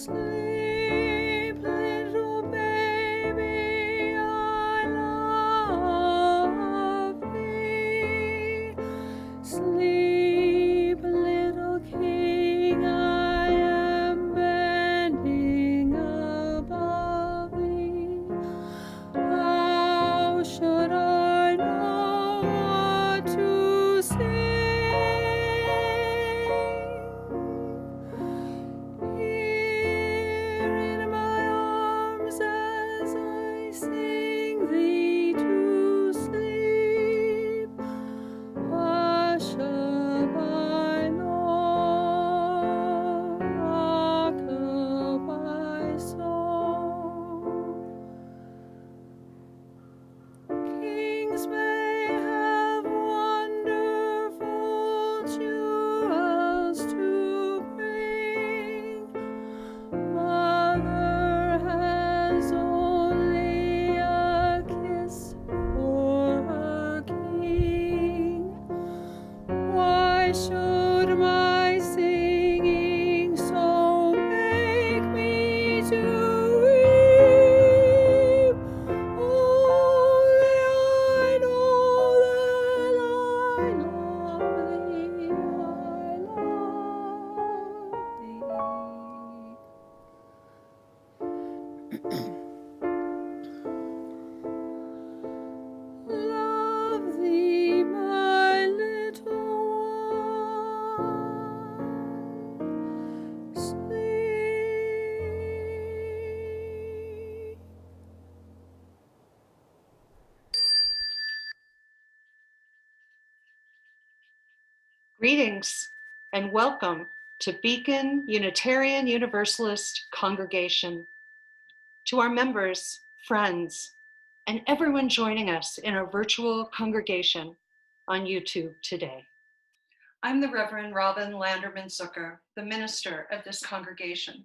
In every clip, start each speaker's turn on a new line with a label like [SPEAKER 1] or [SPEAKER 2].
[SPEAKER 1] Sleep, little baby, I love thee. Sleep, little king, I am bending above thee. How should I know what to sing? Here in my arms as I sing thee to sleep, hush up, I know, rock up my soul. Kings may have wonderful jewels to bring. Mother has only a kiss for a king. Why should my singing so make me to weep? Only I know that I love thee, love thee, my little one. Sleep.
[SPEAKER 2] Greetings and welcome to Beacon Unitarian Universalist Congregation. To our members, friends, and everyone joining us in our virtual congregation on YouTube today. I'm the Reverend Robin Landerman Zucker, the minister of this congregation,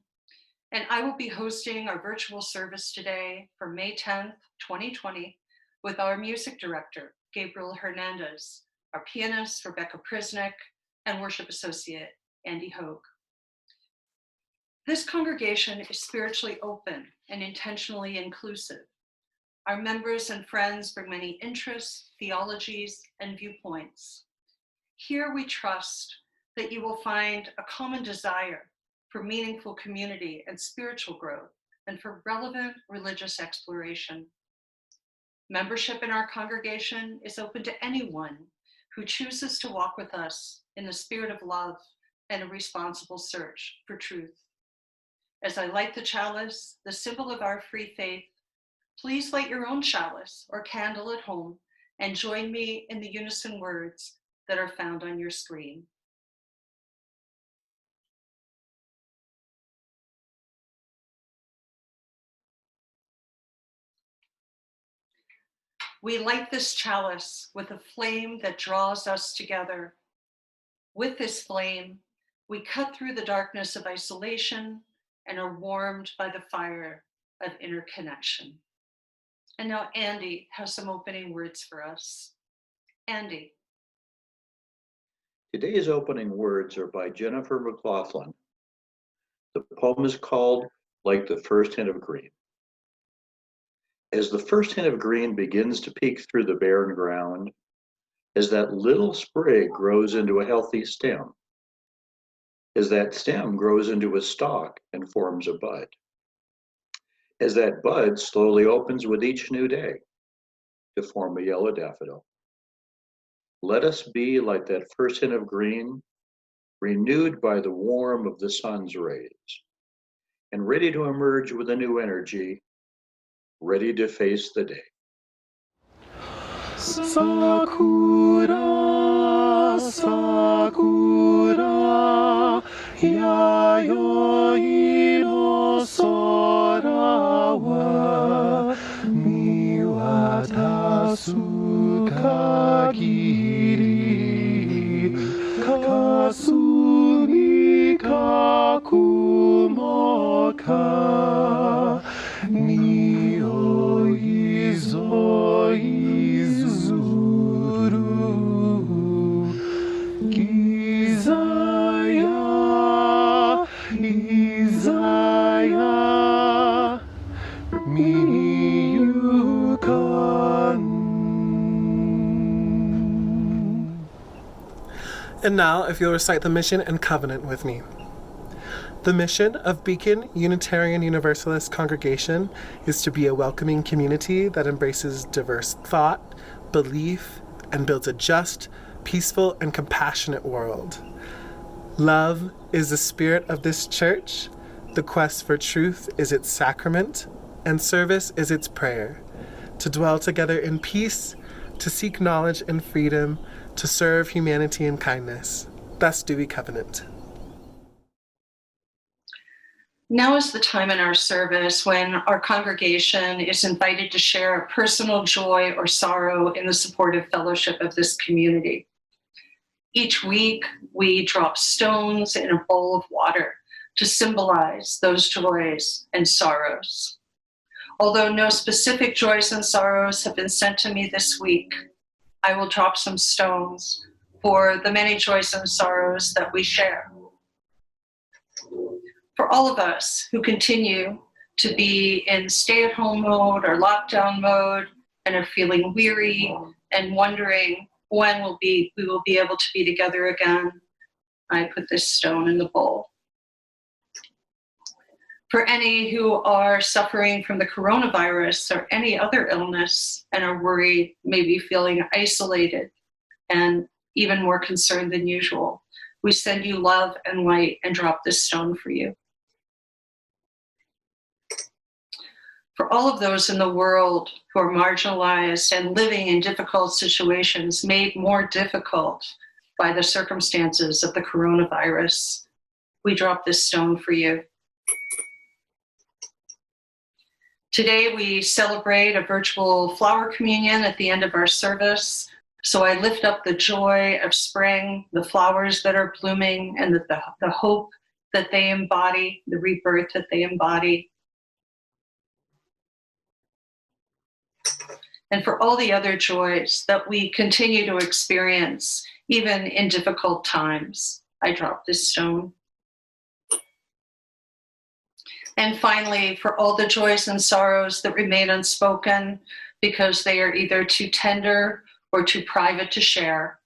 [SPEAKER 2] and I will be hosting our virtual service today for May 10th, 2020, with our music director, Gabriel Hernandez, our pianist, Rebecca Prizznick, and worship associate, Andy Hogg. This congregation is spiritually open and intentionally inclusive. Our members and friends bring many interests, theologies, and viewpoints. Here we trust that you will find a common desire for meaningful community and spiritual growth, and for relevant religious exploration. Membership in our congregation is open to anyone who chooses to walk with us in the spirit of love and a responsible search for truth. As I light the chalice, the symbol of our free faith, please light your own chalice or candle at home and join me in the unison words that are found on your screen. We light this chalice with a flame that draws us together. With this flame, we cut through the darkness of isolation and are warmed by the fire of interconnection. And now Andy has some opening words for us. Andy.
[SPEAKER 3] Today's opening words are by Jennifer McLaughlin. The poem is called Like the First Hint of Green. As the first hint of green begins to peek through the barren ground, as that little sprig grows into a healthy stem, as that stem grows into a stalk and forms a bud, as that bud slowly opens with each new day to form a yellow daffodil. Let us be like that first hint of green, renewed by the warmth of the sun's rays, and ready to emerge with a new energy, ready to face the day.
[SPEAKER 1] Sakura, Sakura, yayoi no sora wa miwatasu kagiri kasumi kakumo ka nioi zo izuru giza
[SPEAKER 4] And now, if you'll recite the mission and covenant with me. The mission of Beacon Unitarian Universalist Congregation is to be a welcoming community that embraces diverse thought, belief, and builds a just, peaceful, and compassionate world. Love is the spirit of this church, the quest for truth is its sacrament, and service is its prayer. To dwell together in peace, to seek knowledge and freedom, to serve humanity and kindness. Thus do we covenant.
[SPEAKER 2] Now is the time in our service when our congregation is invited to share a personal joy or sorrow in the supportive fellowship of this community. Each week, we drop stones in a bowl of water to symbolize those joys and sorrows. Although no specific joys and sorrows have been sent to me this week, I will drop some stones for the many joys and sorrows that we share. For all of us who continue to be in stay-at-home mode or lockdown mode and are feeling weary and wondering when we will be able to be together again, I put this stone in the bowl. For any who are suffering from the coronavirus or any other illness and are worried, maybe feeling isolated and even more concerned than usual, we send you love and light and drop this stone for you. For all of those in the world who are marginalized and living in difficult situations made more difficult by the circumstances of the coronavirus, we drop this stone for you. Today, we celebrate a virtual flower communion at the end of our service. So I lift up the joy of spring, the flowers that are blooming, and the hope that they embody, the rebirth that they embody. And for all the other joys that we continue to experience, even in difficult times, I drop this stone. And finally, for all the joys and sorrows that remain unspoken because they are either too tender or too private to share,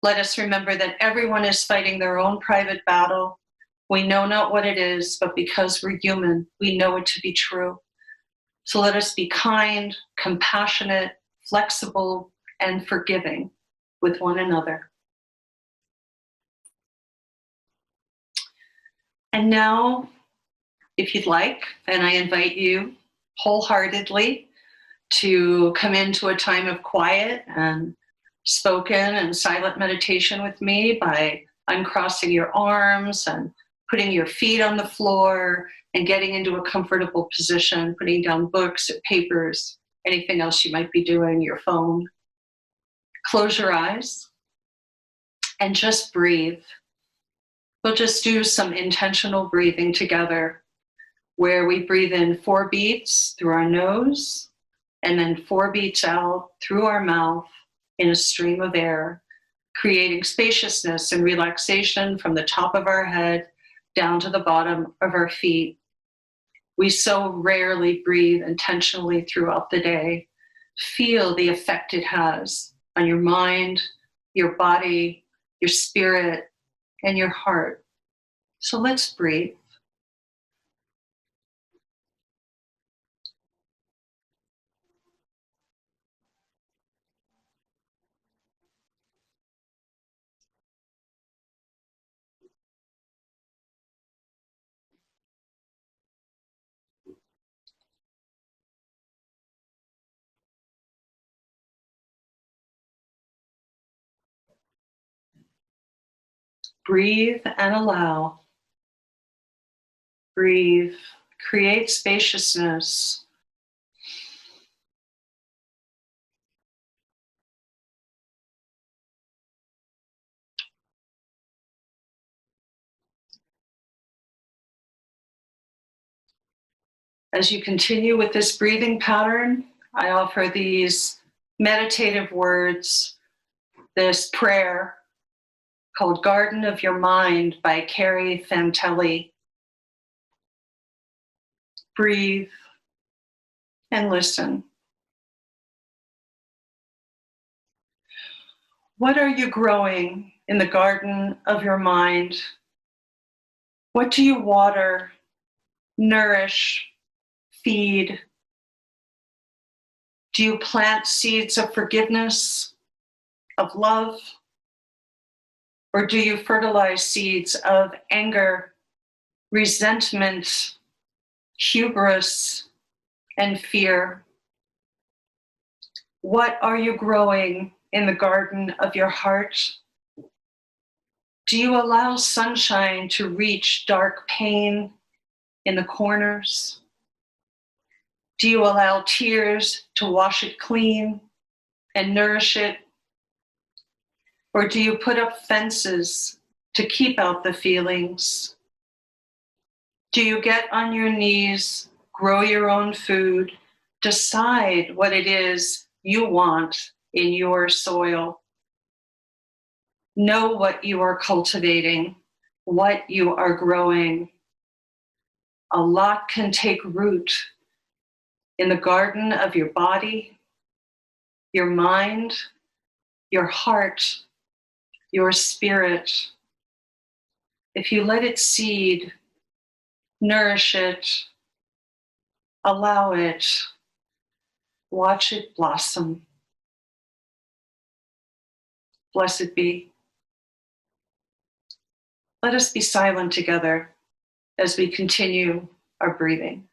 [SPEAKER 2] let us remember that everyone is fighting their own private battle. We know not what it is, but because we're human, we know it to be true. So let us be kind, compassionate, flexible, and forgiving with one another. And now, if you'd like, and I invite you wholeheartedly to come into a time of quiet and spoken and silent meditation with me by uncrossing your arms and putting your feet on the floor and getting into a comfortable position, putting down books or papers, anything else you might be doing, your phone. Close your eyes and just breathe. We'll just do some intentional breathing together, where we breathe in 4 beats through our nose and then 4 beats out through our mouth in a stream of air, creating spaciousness and relaxation from the top of our head down to the bottom of our feet. We so rarely breathe intentionally throughout the day. Feel the effect it has on your mind, your body, your spirit, and your heart. So let's breathe. Breathe and allow. Breathe. Create spaciousness. As you continue with this breathing pattern, I offer these meditative words, this prayer called Garden of Your Mind by Carrie Fantelli. Breathe and listen. What are you growing in the garden of your mind? What do you water, nourish, feed? Do you plant seeds of forgiveness, of love? Or do you fertilize seeds of anger, resentment, hubris, and fear? What are you growing in the garden of your heart? Do you allow sunshine to reach dark pain in the corners? Do you allow tears to wash it clean and nourish it? Or do you put up fences to keep out the feelings? Do you get on your knees, grow your own food, decide what it is you want in your soil? Know what you are cultivating, what you are growing. A lot can take root in the garden of your body, your mind, your heart, your spirit. If you let it seed, nourish it, allow it, watch it blossom. Blessed be. Let us be silent together as we continue our breathing.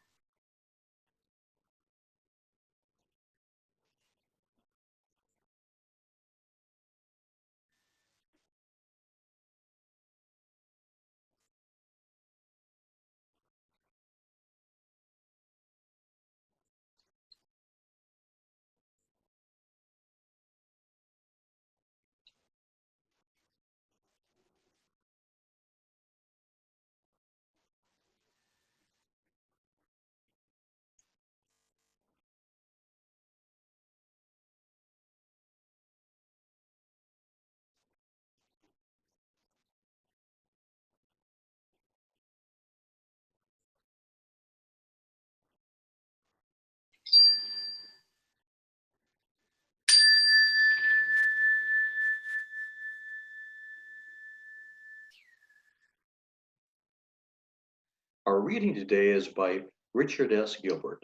[SPEAKER 3] Our reading today is by Richard S. Gilbert.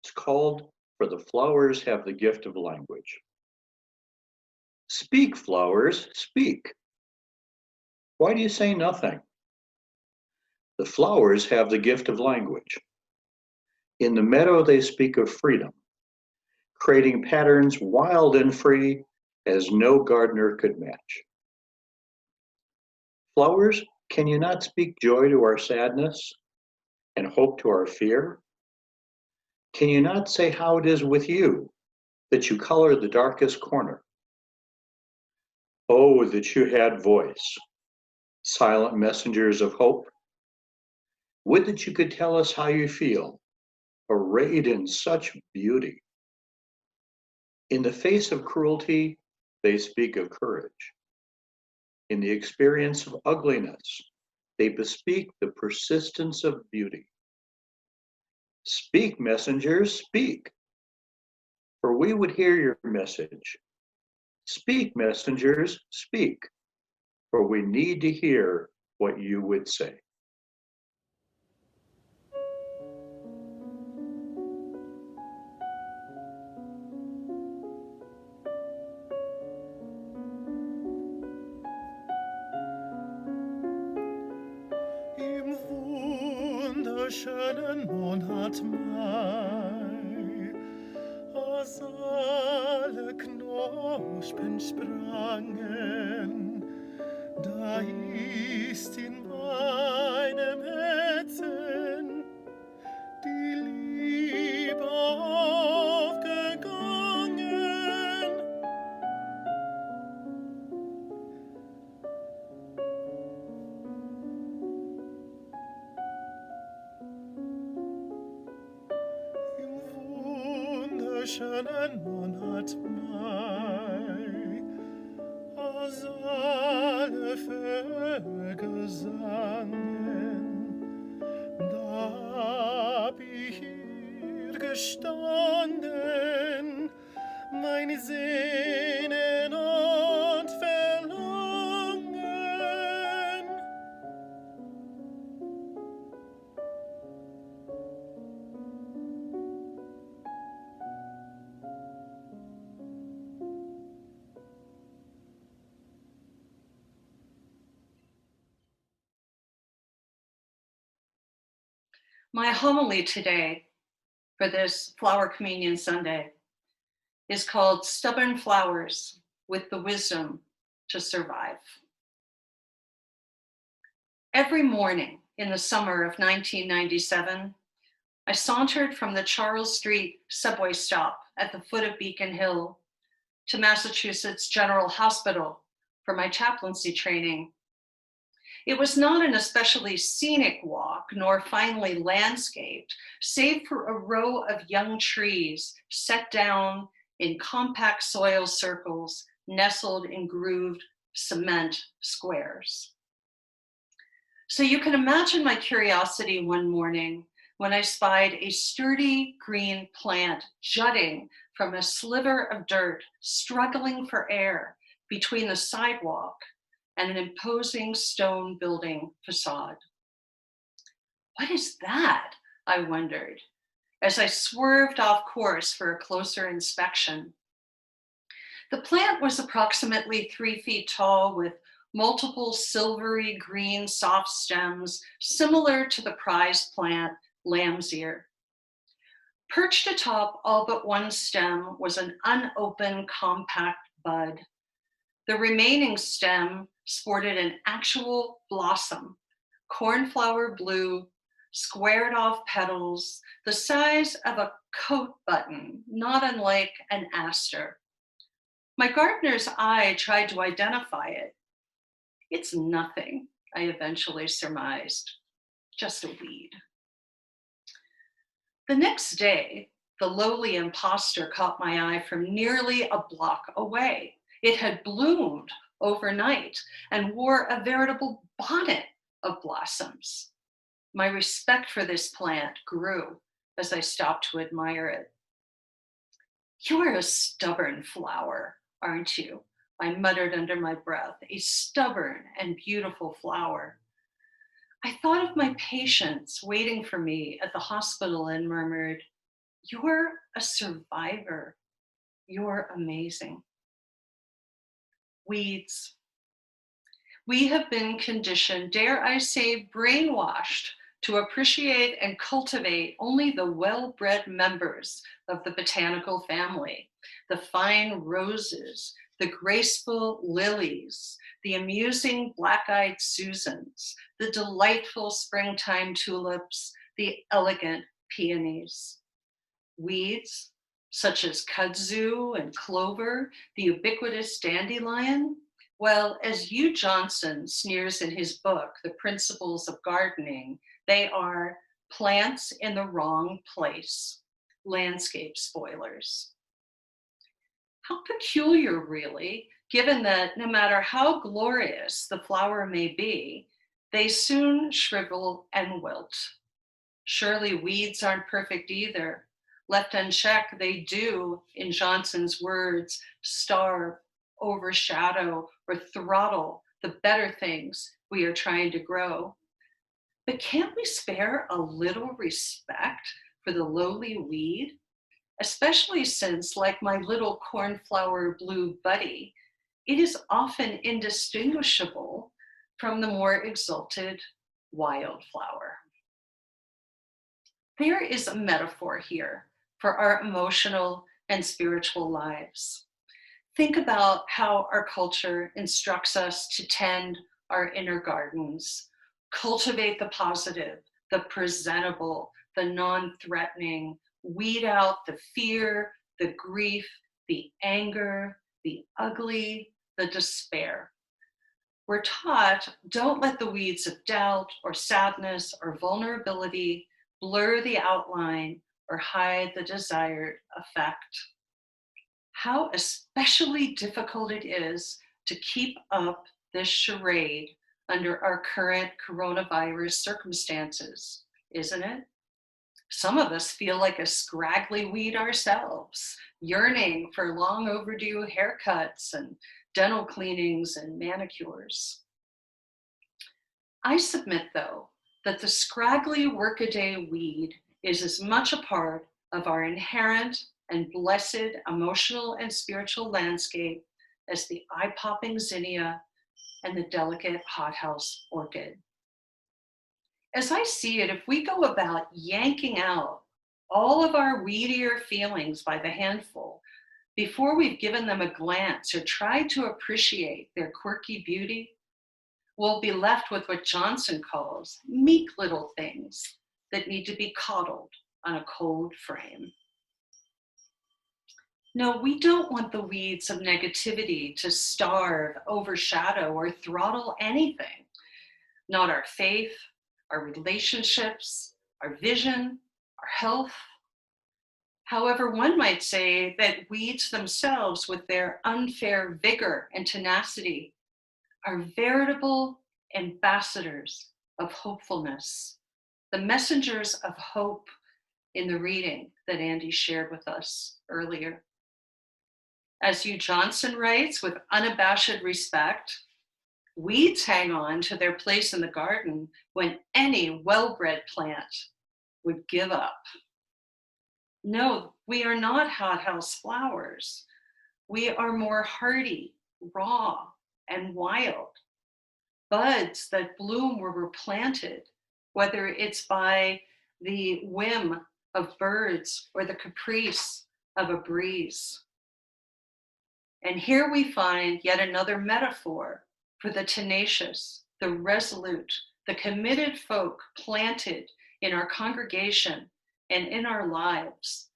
[SPEAKER 3] It's called For the Flowers Have the Gift of Language. Speak, flowers, speak. Why do you say nothing? The flowers have the gift of language. In the meadow they speak of freedom, creating patterns wild and free as no gardener could match. Flowers, can you not speak joy to our sadness and hope to our fear? Can you not say how it is with you that you color the darkest corner? Oh, that you had voice, silent messengers of hope. Would that you could tell us how you feel, arrayed in such beauty. In the face of cruelty, they speak of courage. In the experience of ugliness, they bespeak the persistence of beauty. Speak, messengers, speak, for we would hear your message. Speak, messengers, speak, for we need to hear what you would say.
[SPEAKER 4] Im wunderschönen Monat Mai, als alle Knospen sprangen, da ist in meinem Herzen die Liebe aufgegangen. Im wunderschönen Monat Mai, als alle Vögel sangen, da hab ich hier gestanden, mein Sehnen und Verlangen.
[SPEAKER 2] My homily today for this Flower Communion Sunday is called Stubborn Flowers with the Wisdom to Survive. Every morning in the summer of 1997, I sauntered from the Charles Street subway stop at the foot of Beacon Hill to Massachusetts General Hospital for my chaplaincy training. It was not an especially scenic walk, nor finely landscaped, save for a row of young trees set down in compact soil circles, nestled in grooved cement squares. So you can imagine my curiosity one morning when I spied a sturdy green plant jutting from a sliver of dirt, struggling for air between the sidewalk and an imposing stone building facade. What is that? I wondered as I swerved off course for a closer inspection. The plant was approximately 3 feet tall with multiple silvery green soft stems similar to the prized plant lamb's ear. Perched atop all but one stem was an unopened compact bud. The remaining stem sported an actual blossom, cornflower blue, squared off petals, the size of a coat button, not unlike an aster. My gardener's eye tried to identify it. It's nothing, I eventually surmised, just a weed. The next day, the lowly imposter caught my eye from nearly a block away. It had bloomed overnight and wore a veritable bonnet of blossoms. My respect for this plant grew as I stopped to admire it. You are a stubborn flower, aren't you? I muttered under my breath, a stubborn and beautiful flower. I thought of my patients waiting for me at the hospital and murmured, "You're a survivor. You're amazing." Weeds. We have been conditioned, dare I say, brainwashed, to appreciate and cultivate only the well-bred members of the botanical family, the fine roses, the graceful lilies, the amusing black-eyed Susans, the delightful springtime tulips, the elegant peonies. Weeds, such as kudzu and clover, the ubiquitous dandelion, well, as Hugh Johnson sneers in his book, The Principles of Gardening, they are plants in the wrong place, landscape spoilers. How peculiar, really, given that no matter how glorious the flower may be, they soon shrivel and wilt. Surely weeds aren't perfect either. Left unchecked, they do, in Johnson's words, starve, overshadow, or throttle the better things we are trying to grow. But can't we spare a little respect for the lowly weed? Especially since, like my little cornflower blue buddy, it is often indistinguishable from the more exalted wildflower. There is a metaphor here for our emotional and spiritual lives. Think about how our culture instructs us to tend our inner gardens, cultivate the positive, the presentable, the non-threatening, weed out the fear, the grief, the anger, the ugly, the despair. We're taught, don't let the weeds of doubt or sadness or vulnerability blur the outline or hide the desired effect. How especially difficult it is to keep up this charade under our current coronavirus circumstances, isn't it? Some of us feel like a scraggly weed ourselves, yearning for long overdue haircuts and dental cleanings and manicures. I submit, though, that the scraggly workaday weed is as much a part of our inherent and blessed emotional and spiritual landscape as the eye-popping zinnia and the delicate hothouse orchid. As I see it, if we go about yanking out all of our weedier feelings by the handful before we've given them a glance or tried to appreciate their quirky beauty, we'll be left with what Johnson calls meek little things that need to be coddled on a cold frame. No, we don't want the weeds of negativity to starve, overshadow, or throttle anything. Not our faith, our relationships, our vision, our health. However, one might say that weeds themselves, with their unfair vigor and tenacity, are veritable ambassadors of hopefulness, the messengers of hope in the reading that Andy shared with us earlier. As Hugh Johnson writes with unabashed respect, weeds hang on to their place in the garden when any well-bred plant would give up. No, we are not hothouse flowers. We are more hardy, raw, and wild. Buds that bloom where we're planted, whether it's by the whim of birds or the caprice of a breeze. And here we find yet another metaphor for the tenacious, the resolute, the committed folk planted in our congregation and in our lives,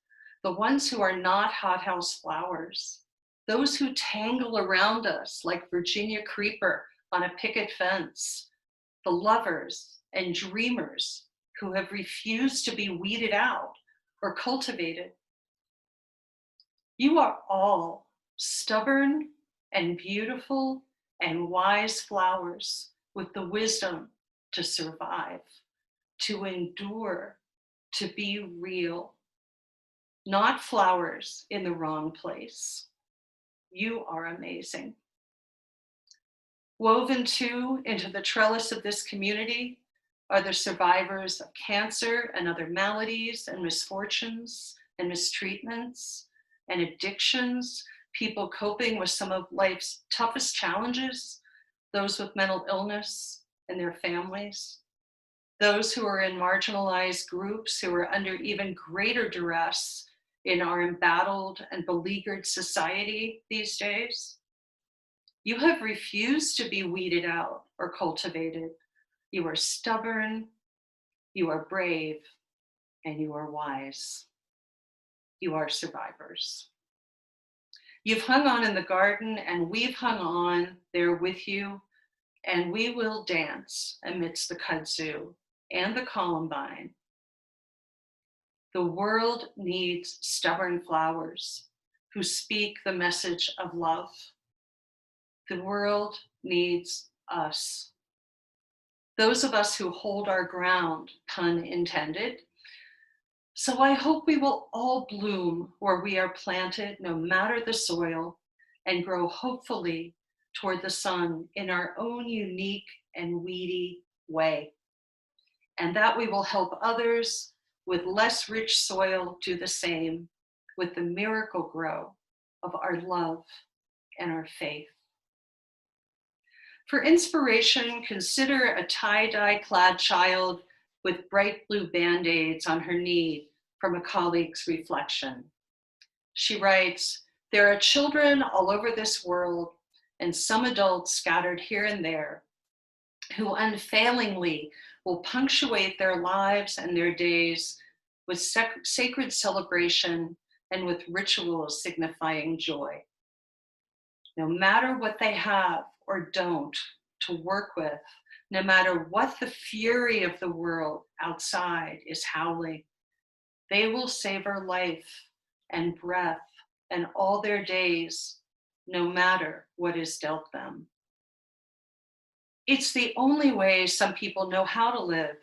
[SPEAKER 2] the ones who are not hothouse flowers, those who tangle around us like Virginia creeper on a picket fence, the lovers and dreamers who have refused to be weeded out or cultivated. You are all stubborn and beautiful and wise flowers with the wisdom to survive, to endure, to be real. Not flowers in the wrong place. You are amazing. Woven too into the trellis of this community are the survivors of cancer and other maladies and misfortunes and mistreatments and addictions, people coping with some of life's toughest challenges, those with mental illness and their families, those who are in marginalized groups who are under even greater duress in our embattled and beleaguered society these days. You have refused to be weeded out or cultivated. You are stubborn, you are brave, and you are wise. You are survivors. You've hung on in the garden, and we've hung on there with you, and we will dance amidst the kudzu and the columbine. The world needs stubborn flowers who speak the message of love. The world needs us. Those of us who hold our ground, pun intended. So I hope we will all bloom where we are planted, no matter the soil, and grow hopefully toward the sun in our own unique and weedy way. And that we will help others with less rich soil do the same, with the miracle grow of our love and our faith. For inspiration, consider a tie-dye clad child with bright blue band-aids on her knee from a colleague's reflection. She writes, "There are children all over this world and some adults scattered here and there who unfailingly will punctuate their lives and their days with sacred celebration and with rituals signifying joy. No matter what they have or don't to work with, no matter what the fury of the world outside is howling, they will savor life and breath and all their days, no matter what is dealt them. It's the only way some people know how to live,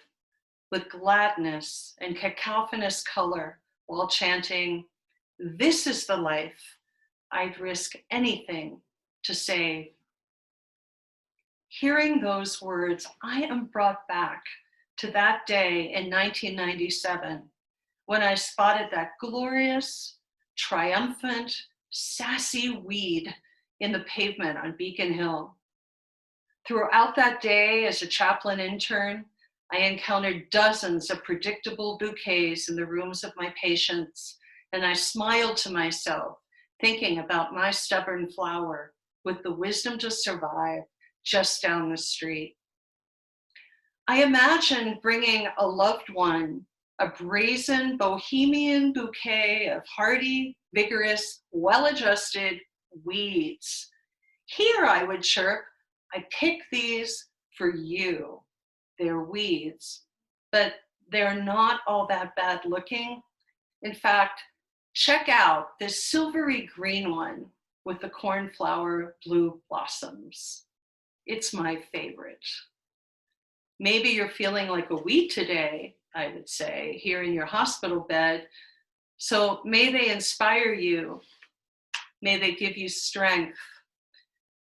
[SPEAKER 2] with gladness and cacophonous color, while chanting, 'This is the life I'd risk anything to save.' Hearing those words, I am brought back to that day in 1997 when I spotted that glorious, triumphant, sassy weed in the pavement on Beacon Hill. Throughout that day as a chaplain intern, I encountered dozens of predictable bouquets in the rooms of my patients, and I smiled to myself, thinking about my stubborn flower with the wisdom to survive just down the street. I imagined bringing a loved one a brazen bohemian bouquet of hardy, vigorous, well-adjusted weeds. Here, I would chirp, I pick these for you. They're weeds, but they're not all that bad looking. In fact, check out this silvery green one with the cornflower blue blossoms. It's my favorite. Maybe you're feeling like a weed today, I would say, here in your hospital bed. So may they inspire you. May they give you strength.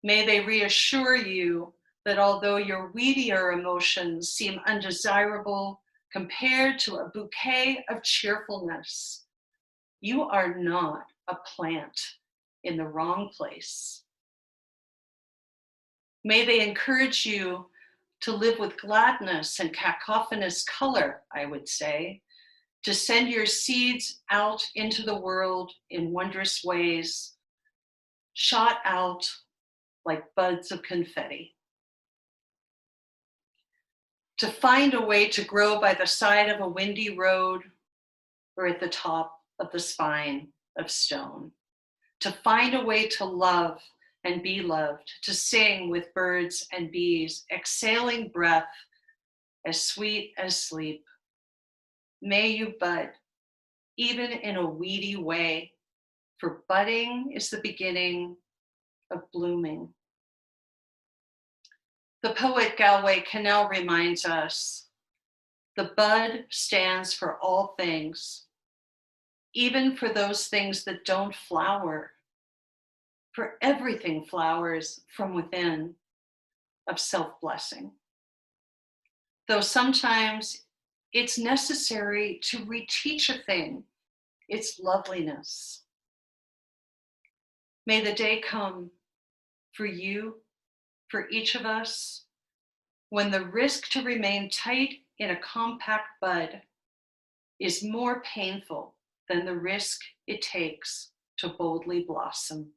[SPEAKER 2] May they reassure you that although your weedier emotions seem undesirable compared to a bouquet of cheerfulness, you are not a plant in the wrong place. May they encourage you to live with gladness and cacophonous color, I would say, to send your seeds out into the world in wondrous ways, shot out like buds of confetti. To find a way to grow by the side of a windy road or at the top of the spine of stone. To find a way to love and be loved, to sing with birds and bees, exhaling breath as sweet as sleep. May you bud, even in a weedy way, for budding is the beginning of blooming. The poet Galway Cannell reminds us, the bud stands for all things, even for those things that don't flower, for everything flowers from within of self-blessing. Though sometimes it's necessary to reteach a thing its loveliness. May the day come for you, for each of us, when the risk to remain tight in a compact bud is more painful than the risk it takes to boldly blossom.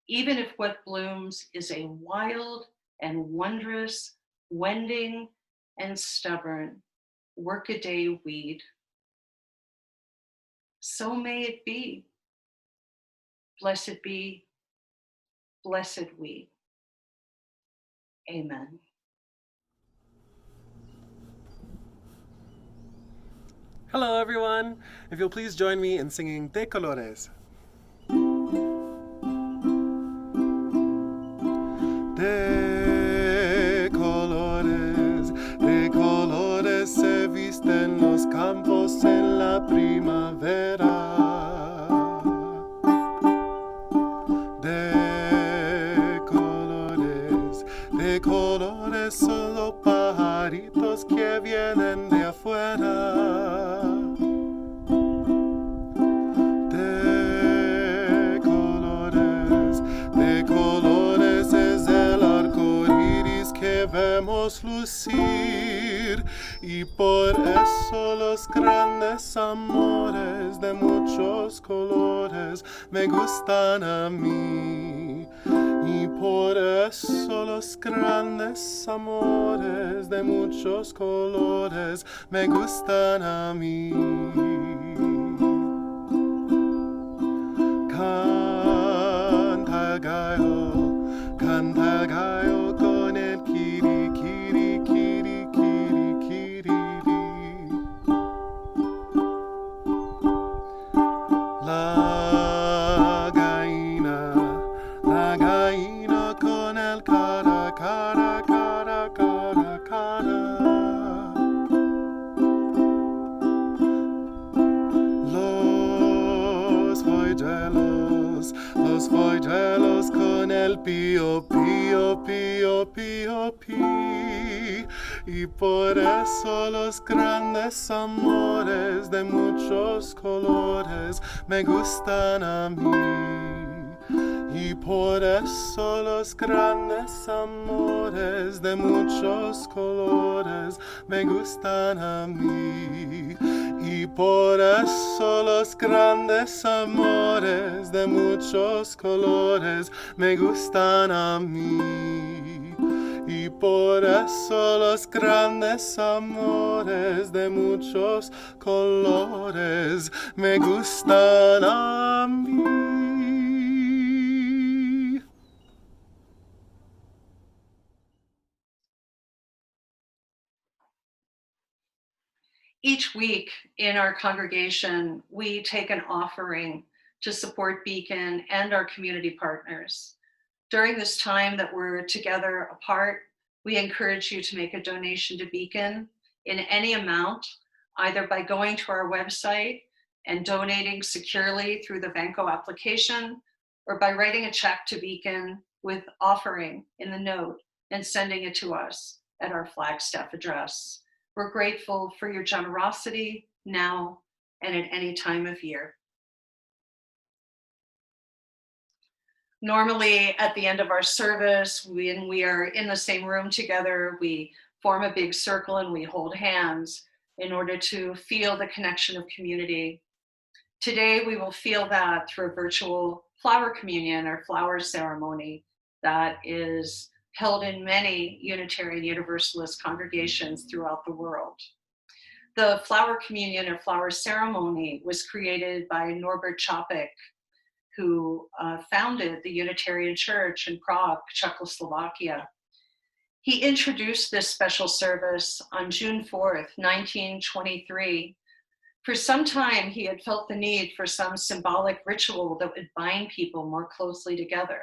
[SPEAKER 2] Even if what blooms is a wild and wondrous, wending and stubborn workaday weed. So may it be. Blessed be, blessed we. Amen.
[SPEAKER 4] Hello, everyone. If you'll please join me in singing De Colores. De colores se visten los campos en la primavera. De colores son los pajaritos que vienen de afuera. De colores es el arco iris que vemos lucir, y por eso los grandes amores de muchos colores me gustan a mí. Y por eso los grandes amores de muchos colores me gustan a mí. Canta el gallo con el kiri, kiri, kiri, kiri, kiri. La gallina con el cara, cara, cara, cara, cara. Los polluelos con el pío, pío, pío, pío, pío. Y por eso los grandes amores de muchos colores me gustan a mí. Y por eso los grandes amores de muchos colores me gustan a mí. Y por eso los grandes amores de muchos colores me gustan a mí. Y por eso los grandes amores de muchos colores me gustan a mí.
[SPEAKER 2] Each week in our congregation, we take an offering to support Beacon and our community partners. During this time that we're together apart, we encourage you to make a donation to Beacon in any amount, either by going to our website and donating securely through the Vanco application, or by writing a check to Beacon with offering in the note and sending it to us at our Flagstaff address. We're grateful for your generosity now and at any time of year. Normally, at the end of our service, when we are in the same room together, we form a big circle and we hold hands in order to feel the connection of community. Today, we will feel that through a virtual flower communion or flower ceremony that is held in many Unitarian Universalist congregations throughout the world. The flower communion or flower ceremony was created by Norbert Čapek, who founded the Unitarian Church in Prague, Czechoslovakia. He introduced this special service on June 4th, 1923. For some time, he had felt the need for some symbolic ritual that would bind people more closely together.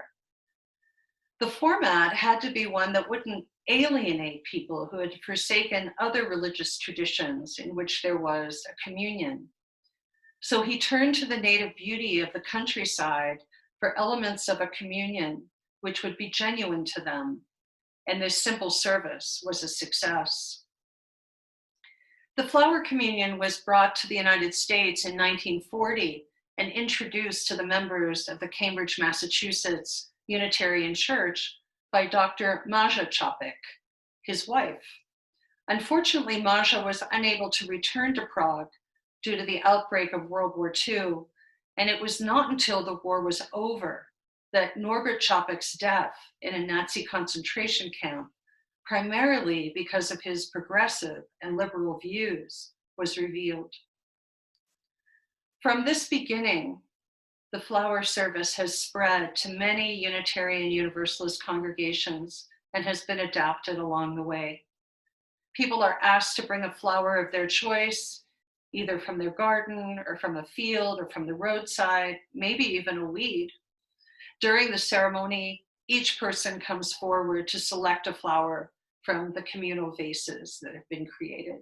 [SPEAKER 2] The format had to be one that wouldn't alienate people who had forsaken other religious traditions in which there was a communion. So he turned to the native beauty of the countryside for elements of a communion which would be genuine to them, and this simple service was a success. The flower communion was brought to the United States in 1940 and introduced to the members of the Cambridge, Massachusetts Unitarian Church by Dr. Maja Čapek, his wife. Unfortunately, Maja was unable to return to Prague due to the outbreak of World War II, and it was not until the war was over that Norbert Čapek's death in a Nazi concentration camp, primarily because of his progressive and liberal views, was revealed. From this beginning, the flower service has spread to many Unitarian Universalist congregations and has been adapted along the way. People are asked to bring a flower of their choice, either from their garden or from a field or from the roadside, maybe even a weed. During the ceremony, each person comes forward to select a flower from the communal vases that have been created.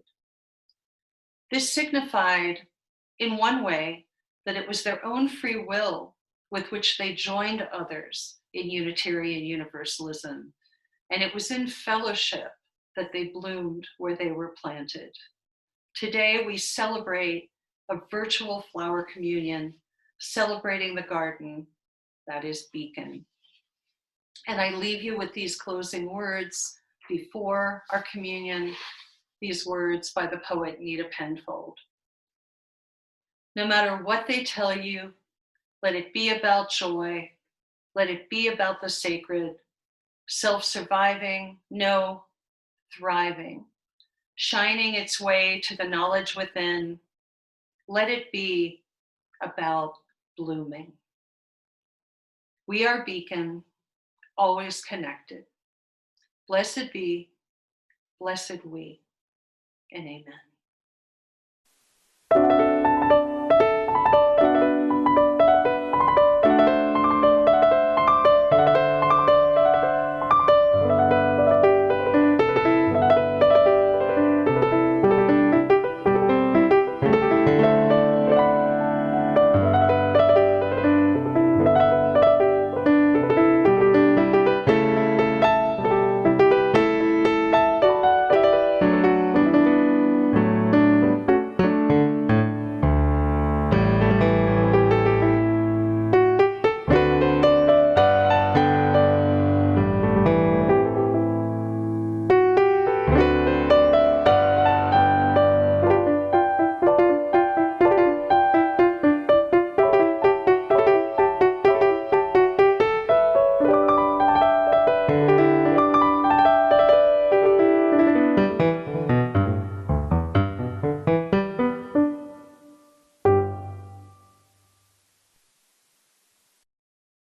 [SPEAKER 2] This signified, in one way, that it was their own free will with which they joined others in Unitarian Universalism, and it was in fellowship that they bloomed where they were planted. Today, we celebrate a virtual flower communion, celebrating the garden that is Beacon. And I leave you with these closing words before our communion, these words by the poet Nita Penfold. No matter what they tell you, let it be about joy, let it be about the sacred, self-surviving, no, thriving, shining its way to the knowledge within. Let it be about blooming. We are Beacon, always connected. Blessed be, blessed we, and amen.